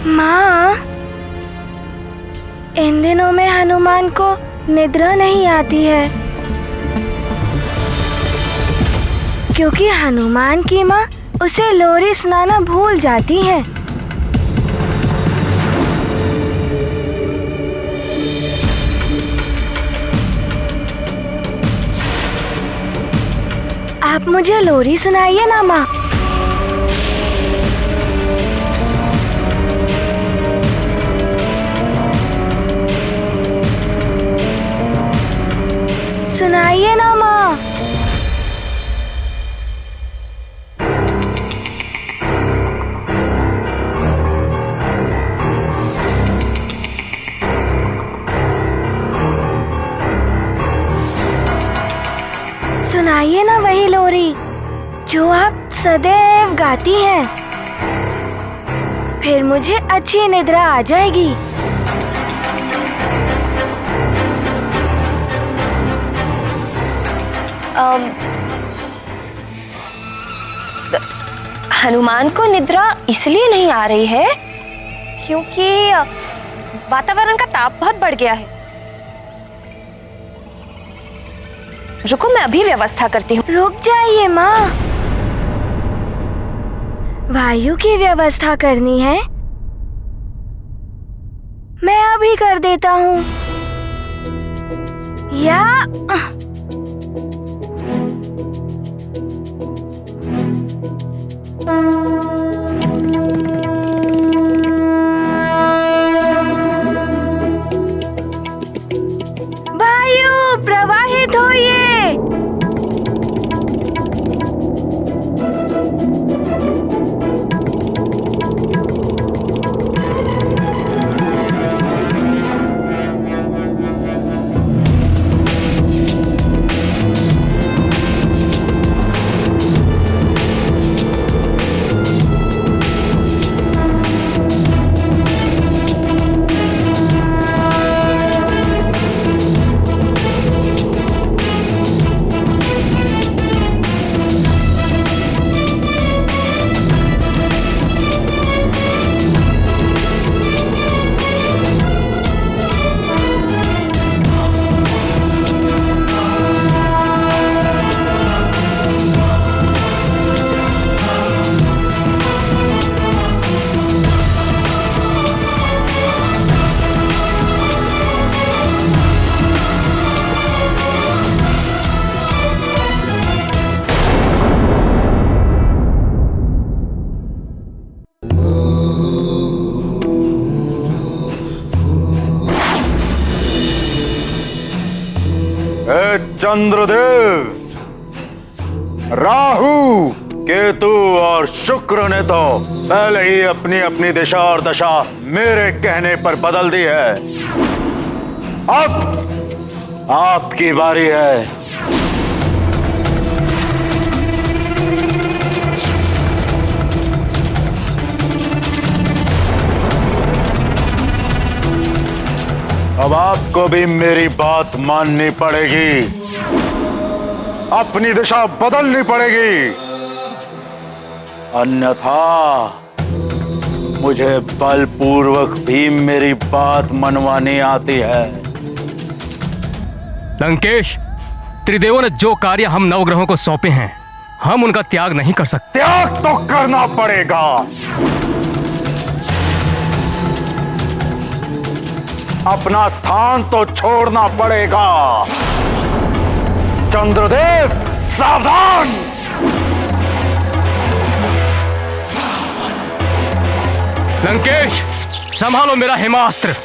माँ, इन दिनों में हनुमान को निद्रा नहीं आती है क्योंकि हनुमान की माँ उसे लोरी सुनाना भूल जाती है। आप मुझे लोरी सुनाइए ना माँ। सुनाइए ना माँ। सुनाइए ना वही लोरी जो आप सदैव गाती हैं। फिर मुझे अच्छी निद्रा आ जाएगी। हनुमान को निद्रा इसलिए नहीं आ रही है क्योंकि वातावरण का ताप बहुत बढ़ गया है। रुको, मैं अभी व्यवस्था करती हूँ। रुक जाइए माँ, वायु की व्यवस्था करनी है। मैं अभी कर देता हूँ। या वायु प्रवाहित होइए। चंद्रदेव, राहु, केतु और शुक्र ने तो पहले ही अपनी अपनी दिशा और दशा मेरे कहने पर बदल दी है। अब आपकी बारी है। अब आपको भी मेरी बात माननी पड़ेगी, अपनी दिशा बदलनी पड़ेगी, अन्यथा मुझे बलपूर्वक भी मेरी बात मनवानी आती है। लंकेश, त्रिदेवों ने जो कार्य हम नवग्रहों को सौंपे हैं, हम उनका त्याग नहीं कर सकते। त्याग तो करना पड़ेगा। अपना स्थान तो छोड़ना पड़ेगा। चंद्रदेव, सावधान! लंकेश, संभालो मेरा हेमास्त्र।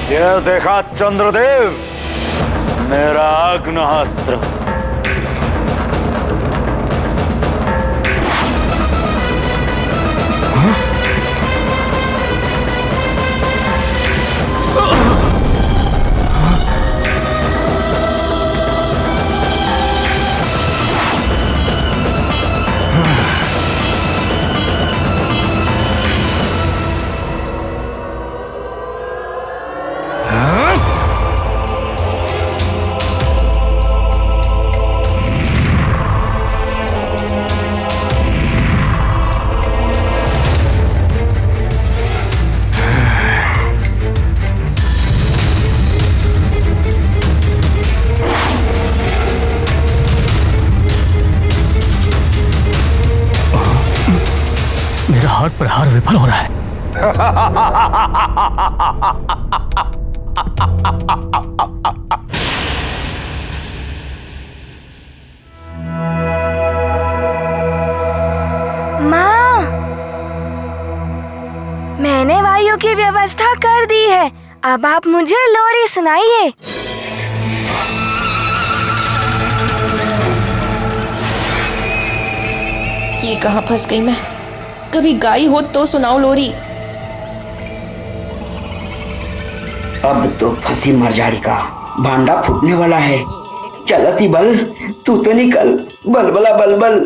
ये देखा चंद्रदेव, मेरा आग्नेयास्त्र। हाथ प्रहार विफल हो रहा है। माँ, मैंने वायु की व्यवस्था कर दी है। अब आप मुझे लोरी सुनाइए। ये कहाँ फंस गई मैं? कभी गाई हो तो सुनाओ लोरी। अब तो फंसी मरजाड़ी का भांडा फूटने वाला है। चलती बल, तू तो निकल, बलबला बलबल।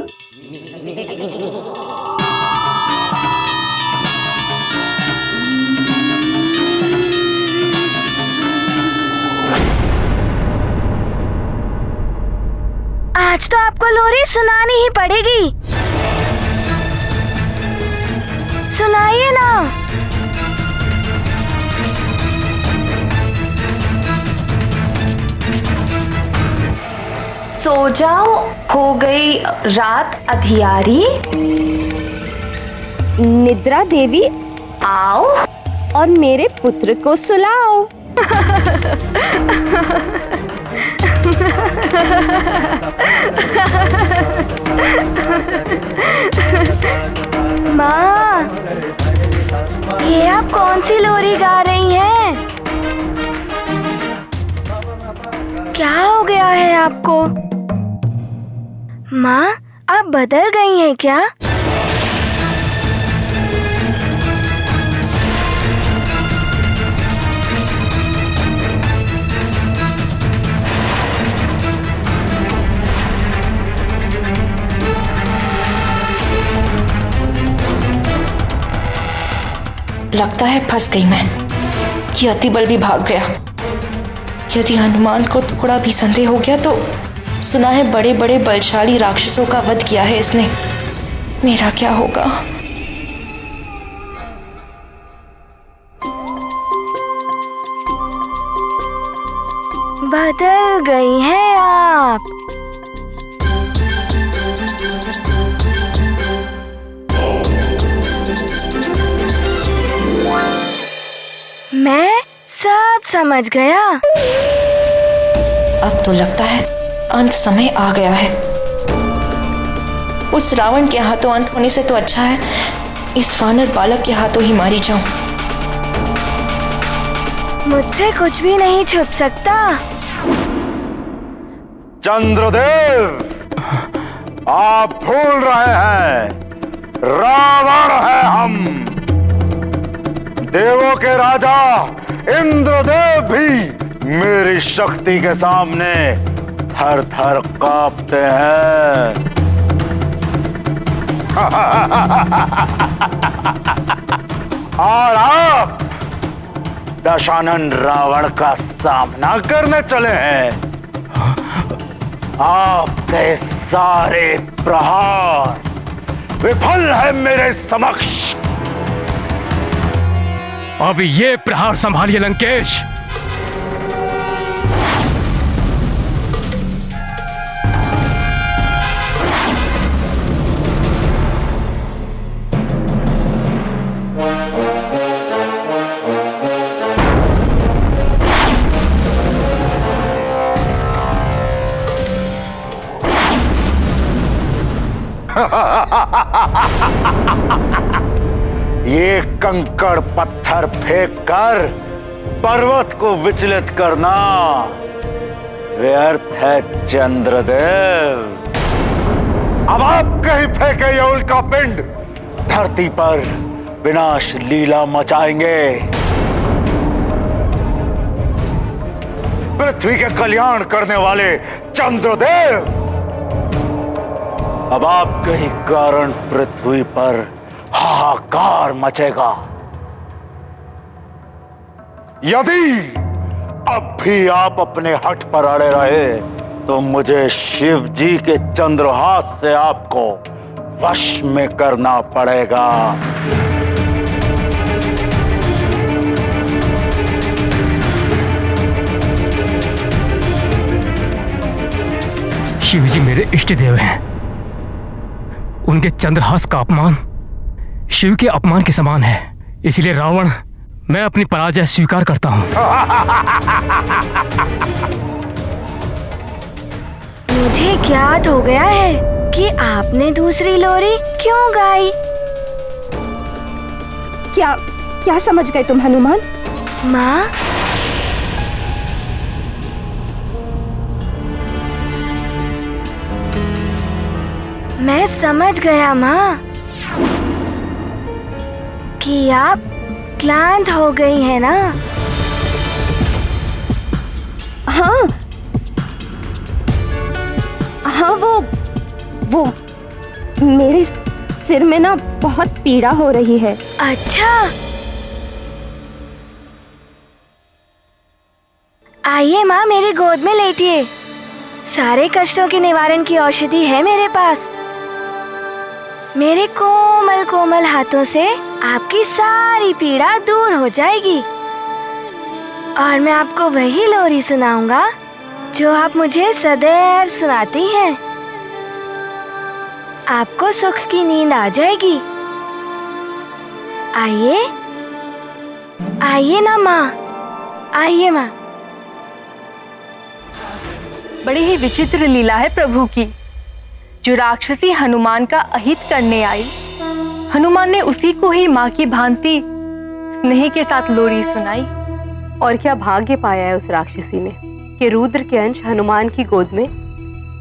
आज तो आपको लोरी सुनानी ही पड़ेगी। सुनाइए ना। सो जाओ, हो गई रात अधियारी। निद्रा देवी आओ और मेरे पुत्र को सुलाओ। माँ, ये आप कौन सी लोरी गा रही हैं? क्या हो गया है आपको? माँ, आप बदल गई हैं क्या? लगता है फंस गई मैं। ये अतिबल भी भाग गया। यदि हनुमान को थोड़ा भी संदेह हो गया तो सुना है बड़े बड़े बलशाली राक्षसों का वध किया है इसने। मेरा क्या होगा? बदल गई हैं आप। मैं सब समझ गया। अब तो लगता है अंत समय आ गया है। उस रावण के हाथों अंत होने से तो अच्छा है इस वानर बालक के हाथों ही मारी जाऊं। मुझसे कुछ भी नहीं छुप सकता। चंद्रदेव, आप भूल रहे हैं, रावण है हम। देवों के राजा इंद्रदेव भी मेरी शक्ति के सामने थर थर कांपते हैं। और आप दशानन रावण का सामना करने चले हैं। आपके सारे प्रहार विफल है मेरे समक्ष। अब ये प्रहार संभालिए लंकेश। ये कंकड़ पत्थर फेंक कर पर्वत को विचलित करना व्यर्थ है चंद्रदेव। अब आप कहीं फेंके ये उल्का पिंड धरती पर विनाश लीला मचाएंगे। पृथ्वी के कल्याण करने वाले चंद्रदेव, अब आपके ही कारण पृथ्वी पर हाहाकार मचेगा। यदि अब भी आप अपने हठ पर अड़े रहे तो मुझे शिव जी के चंद्रहास से आपको वश में करना पड़ेगा। शिव जी मेरे इष्ट देव हैं। उनके चंद्रहास का अपमान शिव के अपमान के समान है। इसलिए रावण, मैं अपनी पराजय स्वीकार करता हूं। मुझे ज्ञात हो गया है कि आपने दूसरी लोरी क्यों गाई। क्या क्या समझ गए तुम हनुमान? माँ, मैं समझ गया माँ कि आप क्लांत हो गई है ना। हाँ हाँ, वो मेरे सिर में ना बहुत पीड़ा हो रही है। अच्छा, आइए माँ, मेरी गोद में लेटिए। सारे कष्टों के निवारण की औषधि है मेरे पास। मेरे कोमल कोमल हाथों से आपकी सारी पीड़ा दूर हो जाएगी और मैं आपको वही लोरी सुनाऊंगा जो आप मुझे सदैव सुनाती हैं। आपको सुख की नींद आ जाएगी। आइए आइए ना माँ, आइए माँ। बड़ी ही विचित्र लीला है प्रभु की। जो राक्षसी हनुमान का अहित करने आई, हनुमान ने उसी को ही माँ की भांति स्नेह के साथ लोरी सुनाई। और क्या भाग्य पाया है उस राक्षसी ने कि रुद्र के अंश हनुमान की गोद में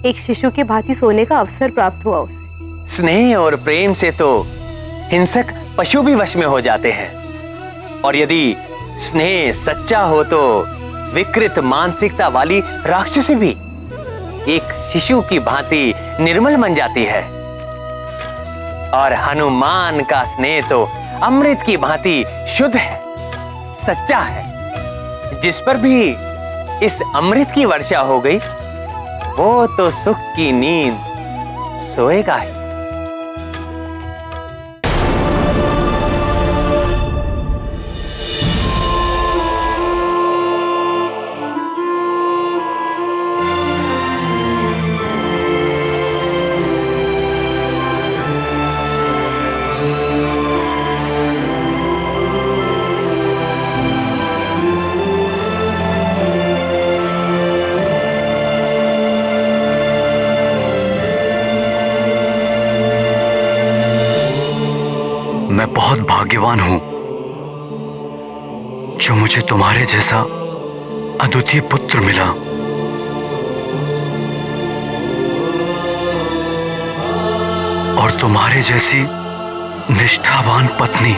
एक शिशु के भांति सोने का अवसर प्राप्त हुआ उसे। स्नेह और प्रेम से तो हिंसक पशु भी वश में हो जाते हैं, और यदि स्नेह सच्चा हो तो विकृत मानसिकता वाली राक्षसी भी एक शिशु की भांति निर्मल बन जाती है। और हनुमान का स्नेह तो अमृत की भांति शुद्ध है, सच्चा है। जिस पर भी इस अमृत की वर्षा हो गई वो तो सुख की नींद सोएगा ही। मैं बहुत भाग्यवान हूं जो मुझे तुम्हारे जैसा अद्वितीय पुत्र मिला। और तुम्हारे जैसी निष्ठावान पत्नी।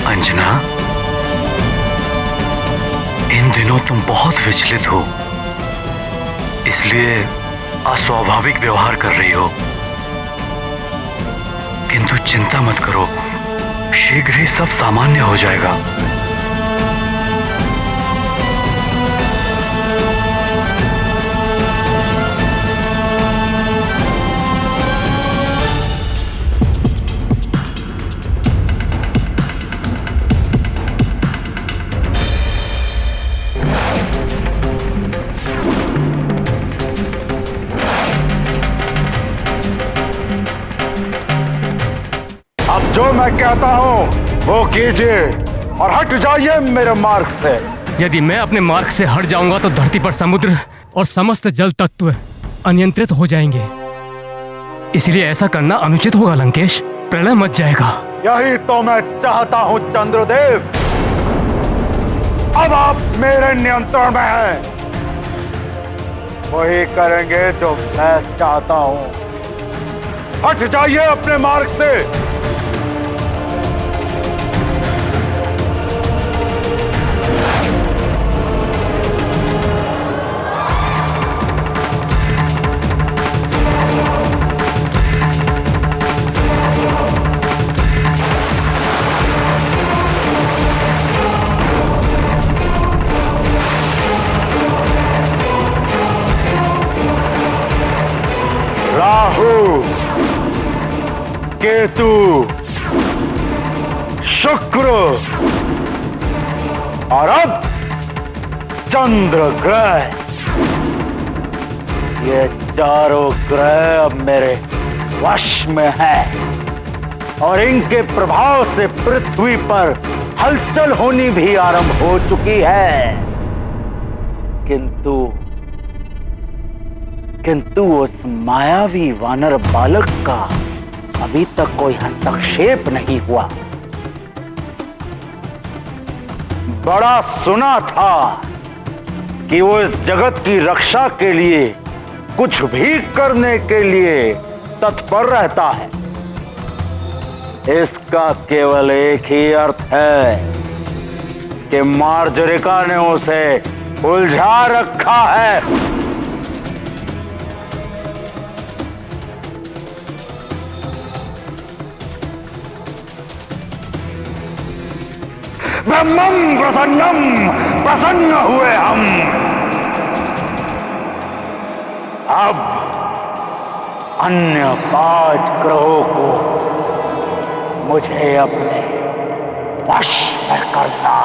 अंजना, इन दिनों तुम बहुत विचलित हो, इसलिए अस्वाभाविक व्यवहार कर रही हो। किंतु चिंता मत करो, शीघ्र ही सब सामान्य हो जाएगा। मैं कहता हूँ वो कीजिए और हट जाइए मेरे मार्ग से। यदि मैं अपने मार्ग से हट जाऊंगा तो धरती पर समुद्र और समस्त जल तत्व अनियंत्रित हो जाएंगे। इसलिए ऐसा करना अनुचित होगा लंकेश, प्रलय मच जाएगा। यही तो मैं चाहता हूँ चंद्रदेव। अब आप मेरे नियंत्रण में हैं। वही करेंगे जो मैं चाहता हूँ। हट जाइए अपने मार्ग से। राहु, केतु, शुक्र और अब चंद्र ग्रह, ये चारों ग्रह अब मेरे वश में हैं और इनके प्रभाव से पृथ्वी पर हलचल होनी भी आरंभ हो चुकी है। किंतु उस मायावी वानर बालक का अभी तक कोई हस्तक्षेप नहीं हुआ। बड़ा सुना था कि वो इस जगत की रक्षा के लिए कुछ भी करने के लिए तत्पर रहता है। इसका केवल एक ही अर्थ है कि मार्जरिका ने उसे उलझा रखा है। ब्रह्मम प्रसन्नम, प्रसन्न हुए हम। अब अन्य 5 ग्रहों को मुझे अपने वश में करना